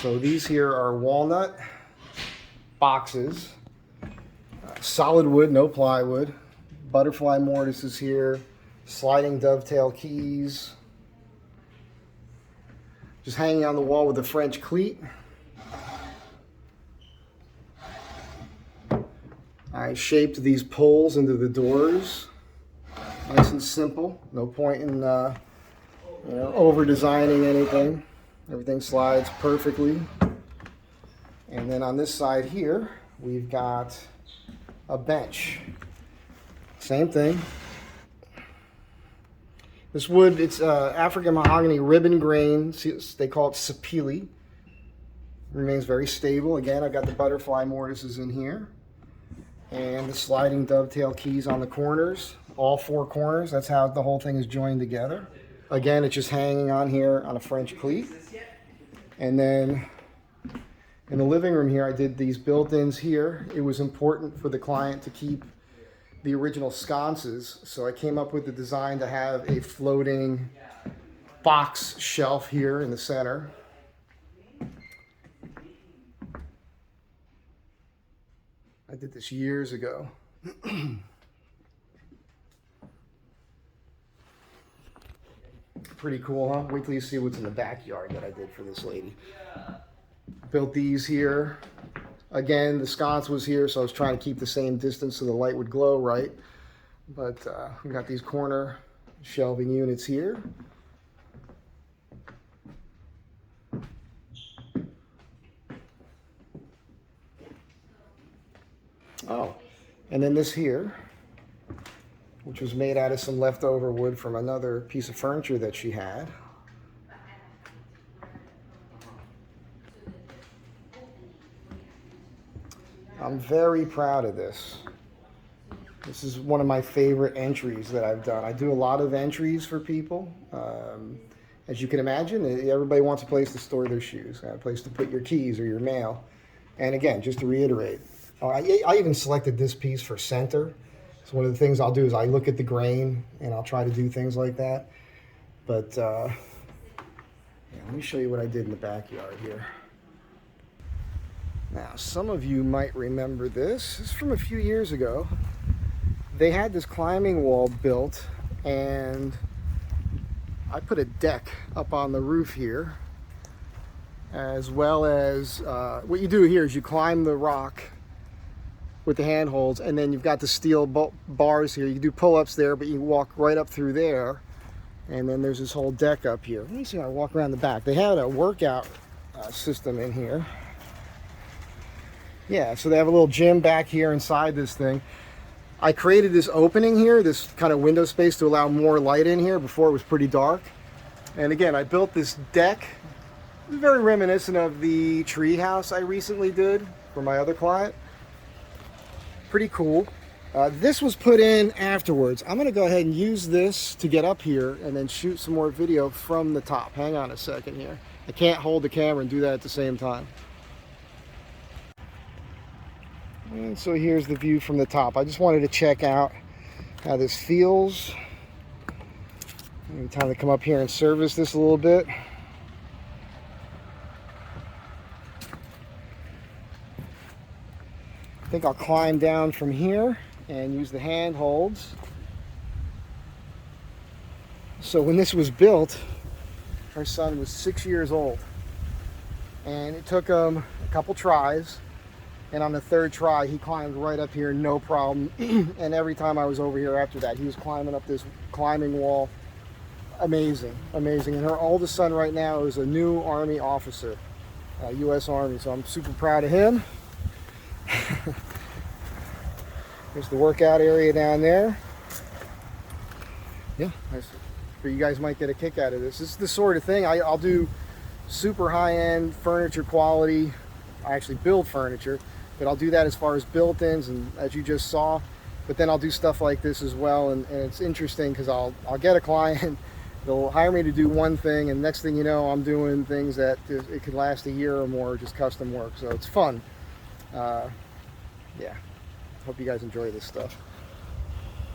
So these here are walnut boxes, solid wood, no plywood, butterfly mortises here, sliding dovetail keys, just hanging on the wall with a French cleat. I shaped these poles into the doors, nice and simple. No point in over designing anything. Everything slides perfectly. And then on this side here, we've got a bench. Same thing. This wood, it's African mahogany ribbon grain. They call it sapele. Remains very stable. Again, I've got the butterfly mortises in here. And the sliding dovetail keys on the corners. All four corners. That's how the whole thing is joined together. Again, it's just hanging on here on a French cleat. And then in the living room here, I did these built-ins here. It was important for the client to keep the original sconces, so I came up with the design to have a floating box shelf here in the center. I did this years ago. Pretty cool, huh? Wait till you see what's in the backyard that I did for this lady. Built these here. Again, the sconce was here, so I was trying to keep the same distance so the light would glow right. But we got these corner shelving units here. Oh, and then this here, which was made out of some leftover wood from another piece of furniture that she had. I'm very proud of this. This is one of my favorite entries that I've done. I do a lot of entries for people. As you can imagine, everybody wants a place to store their shoes, a place to put your keys or your mail. And again, just to reiterate, I even selected this piece for center. So one of the things I'll do is I look at the grain and I'll try to do things like that. But yeah, let me show you what I did in the backyard here. Now, some of you might remember this. This is from a few years ago. They had this climbing wall built, and I put a deck up on the roof here, as well as what you do here is you climb the rock with the handholds, and then you've got the steel bars here. You can do pull-ups there, but you walk right up through there, and then there's this whole deck up here. Let me see how I walk around the back. They had a workout system in here. Yeah, so they have a little gym back here inside this thing. I created this opening here, this kind of window space to allow more light in here. Before it was pretty dark. And again, I built this deck. It's very reminiscent of the tree house I recently did for my other client. Pretty cool. This was put in afterwards. I'm going to go ahead and use this to get up here and then shoot some more video from the top. Hang on a second here. I can't hold the camera and do that at the same time. And so here's the view from the top. I just wanted to check out how this feels. Maybe time to come up here and service this a little bit. I think I'll climb down from here and use the handholds. So when this was built, our son was 6 years old. And it took him a couple tries. And on the third try, he climbed right up here, no problem. And every time I was over here after that, he was climbing up this climbing wall. Amazing, amazing. And her oldest son right now is a new Army officer, U.S. Army. So I'm super proud of him. There's the workout area down there. Yeah, you guys might get a kick out of this. This is the sort of thing I'll do. Super high-end furniture quality. I actually build furniture. But I'll do that as far as built-ins, and as you just saw. But then I'll do stuff like this as well, and it's interesting because I'll get a client, they'll hire me to do one thing, and next thing you know, I'm doing things that it could last a year or more, just custom work. So it's fun. Yeah, hope you guys enjoy this stuff.